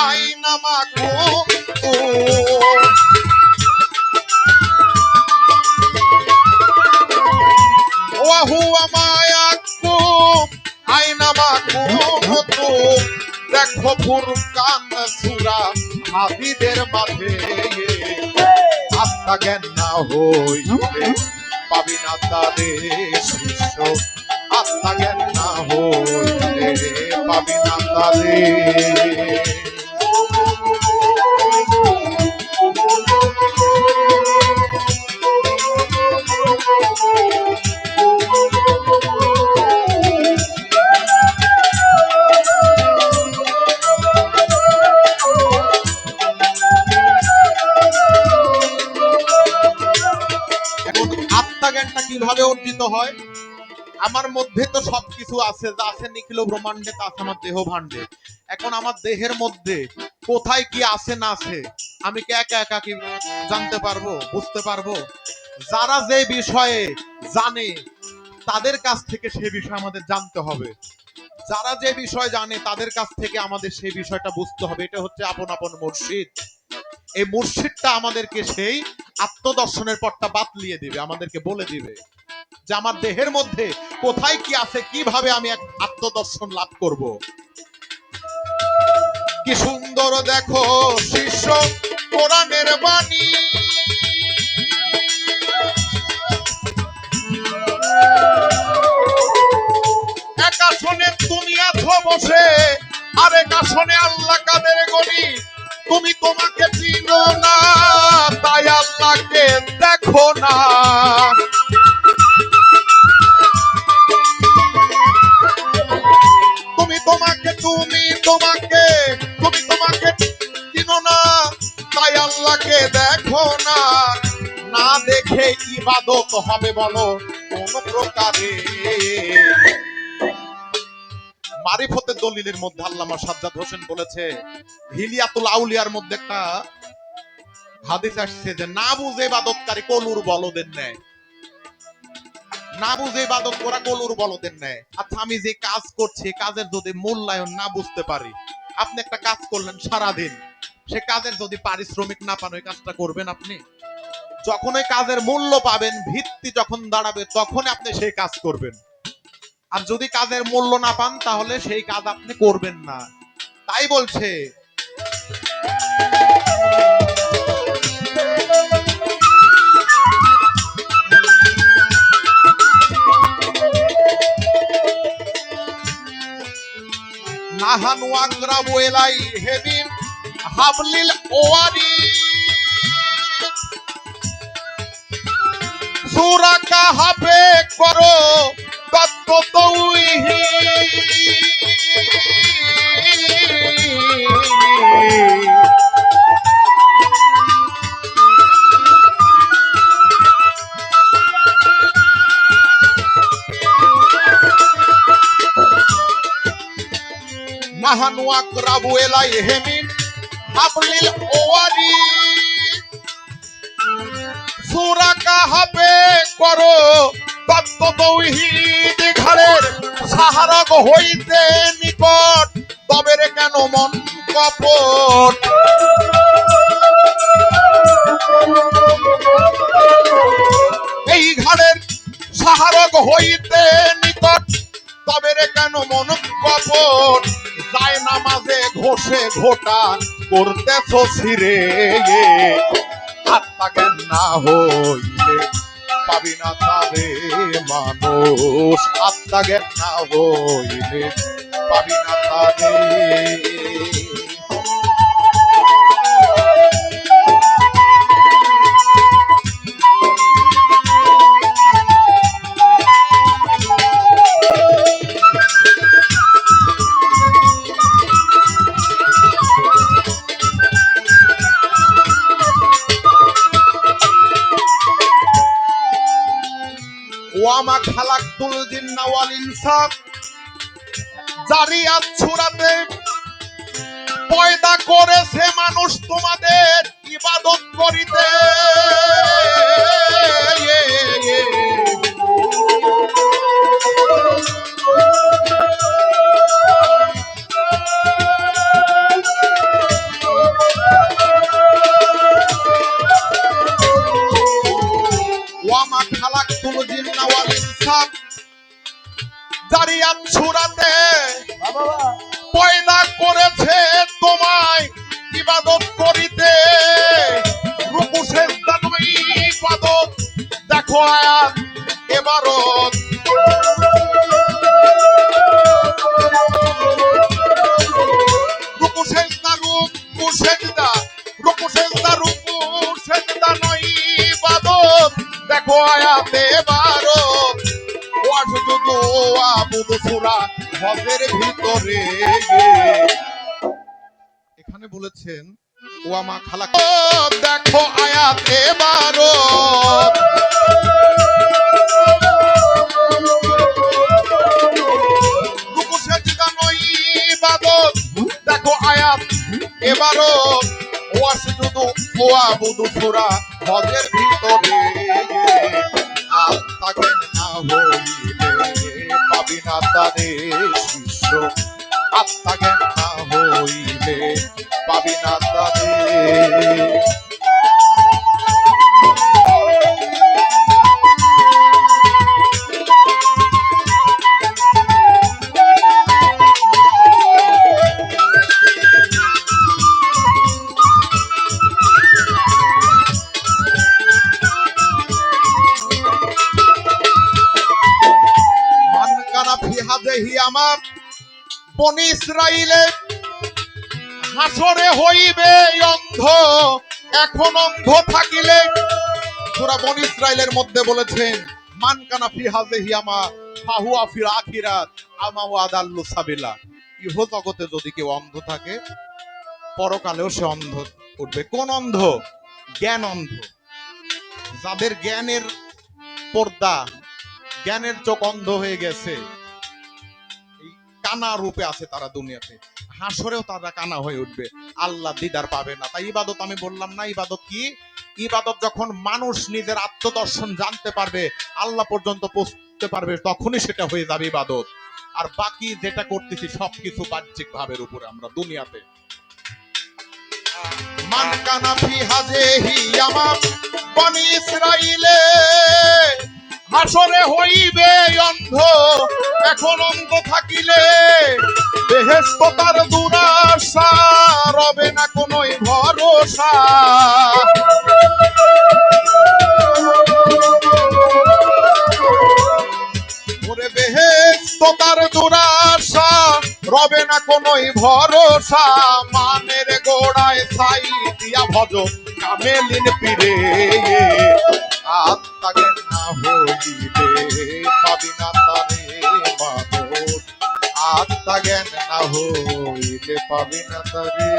আইনা মাকু ওয়াহুয়া মায়াকুম আইনা মাকুম দেখো ফুরকান সূরা হাদিদের মাঝে আত্মা জ্ঞান না হইলে পাবি না তাদের শিষ্য আত্মা জ্ঞান না হইলে পাবি না তাদের আত্মজ্ঞানটা কিভাবে অর্জিত হয়? আমার মধ্যে তো সবকিছু আছে, যা আছে নিখিল ব্রহ্মাণ্ডে, তা আছে আমার দেহ ভাণ্ডে। এখন আমার দেহের মধ্যে কোথায় কি আছে না আছে আমি কি একা একা কি জানতে পারবো, বুঝতে পারবো? যারা যে বিষয়ে জানে তাদের কাছ থেকে সে বিষয় আমাদের জানতে হবে। যারা যে বিষয় জানে তাদের কাছ থেকে আমাদের সেই বিষয়টা বুঝতে হবে। এটা হচ্ছে আপন আপন মুর্শিদ। এই মুর্শিদটা আমাদেরকে সেই আত্মদর্শনের পথটা বাতলিয়ে দিবে, আমাদেরকে বলে দিবে যে আমার দেহের মধ্যে কোথায় কি আছে, কিভাবে আমি এক আত্মদর্শন লাভ করব। কি সুন্দর দেখো শিষ্য কোরআনের বাণী, এক আসনে তুমি আছো বসে, আরেক আসনে আল্লাহ কাদের গনি। তুমি তোমাকে চিনো না, তাই আল্লাহকে দেখো না। তুমি তোমাকে চিনো না, তাই আল্লাহকে দেখো না। না দেখে ইবাদত হবে বলো কোন প্রকারে? মারিফতের দলিলের মধ্যে আল্লামা সাজ্জাদ হোসেন বলেছে, হিলিয়াতুল আউলিয়ার মধ্যে একটা হাদিস আসছে যে না বুঝে ইবাদতকারী কলুর বলদের ন্যায়। না বুঝে ইবাদত করা কলুর বলদের ন্যায়। আচ্ছা, আমি যে কাজ করছি কাজের যদি মূল্যায়ন না বুঝতে পারি, আপনি একটা কাজ করলেন সারাদিন, সে কাজের যদি পারিশ্রমিক না পান ওই কাজটা করবেন আপনি? যখন ওই কাজের মূল্য পাবেন, ভিত্তি যখন দাঁড়াবে, তখন আপনি সেই কাজ করবেন। আর যদি কাজের মূল্য না পান তাহলে সেই কাজ আপনি করবেন না। তাই বলছে নাহানু আকরাবু ইলাইহি মিন হাবলিল ওয়ারি সূরা কাহাফে করো তত্ত্ব তাওহীদ। নাহানু আকরাবু ইলাইহি মিন হাবলিল ওয়ারি সূরা কাহাফে করো তত্ত্ব তাওহীদ। ঘরের সাহারক হইতে নিকট, তবে রে কেন মন কপট? এই ঘরের সাহারক হইতে নিকট, তবে রে কেন মন কপট? যায় নামাজে ঘষে ঘোটা করতেছো ছিরে, আত্মা জ্ঞান না হইলে পাবি না তারে মানুষ। আত্মা জ্ঞান না হইলে পাবি না তারে। ওয়ামা খালাকতুল জিন্না ওয়াল ইনসা জারিয়াত সূরাতে পয়দা করেছে মানুষ তোমাদের ইবাদত করিতে। ছুরাতে পয়দা করেছে তোমায় ইবাদত করিতে, রুকু সেজদা নয় ইবাদত, দেখো আয়াত এবারত। রুকু সেজদা রুকু সেজদা, রুকু সেজদা রুকু সেজদা নয় ইবাদত, দেখো আয়াত এবারত। ওয়াসজুদু ওয়াবুদু সূরা হজের ভিতরে এখানে বলেছেন ওয়ামা খালাক, দেখো আয়াত এবারত। রুকু সেজদা নয় ইবাদত, দেখো আয়াত এবারত। ওয়াসজুদু ওয়াবুদু সূরা হজের ভিতরে আত্মা জ্ঞান না হইলে পাবি না তারে শিষ্য, আত্মা জ্ঞান না হইলে পাবি না তারে। আমার বনি ইসরাইলে হাসরে হইবে অন্ধ, এখন অন্ধ থাকিলে। সূরা বনি ইসরাইলের মধ্যে বলেছেন মান কানা ফি হাযিহি আমা ফাহুয়া ফিল আখিরাত আমা ওয়া আদাল্লু সাবিলা। ইহ জগতে যদি কেউ অন্ধ থাকে পরকালেও সে অন্ধ উঠবে। কোন অন্ধ? জ্ঞান অন্ধ। যাদের জ্ঞানের পর্দা, জ্ঞানের চোখ অন্ধ হয়ে গেছে, কানা রূপে আছে তারা দুনিয়াতে, হাসরেও তারা কানা হয়ে উঠবে, আল্লাহ দিদার পাবে না। তাই ইবাদত আমি বললাম না, ইবাদত কি? ইবাদত যখন মানুষ নিজের আত্মদর্শন জানতে পারবে, আল্লাহ পর্যন্ত পৌঁছতে পারবে, তখনই সেটা হয়ে যাবে ইবাদত। আর বাকি যেটা করতেছি সবকিছু বাহ্যিক ভাবের উপরে আমরা দুনিয়াতে। মান কানা ফি হাযিহি আমা বনি ইসরাইলে হাসরে হইবে অন্ধ, এখন অন্ধ থাকিলে বেহেশত তার দুরাশা, রবে না কোনোই ভরসা। ওরে বেহেশত তার দুরাশা, রবে না কোনোই ভরসা। মানের গোড়ায় ছাই দিয়া ভজ কামেলিন পীরে, আত্মা জ্ঞান না হইলে পাবি না তারে মাবুদ, আত্মা জ্ঞান না হইলে পাবি না তারে।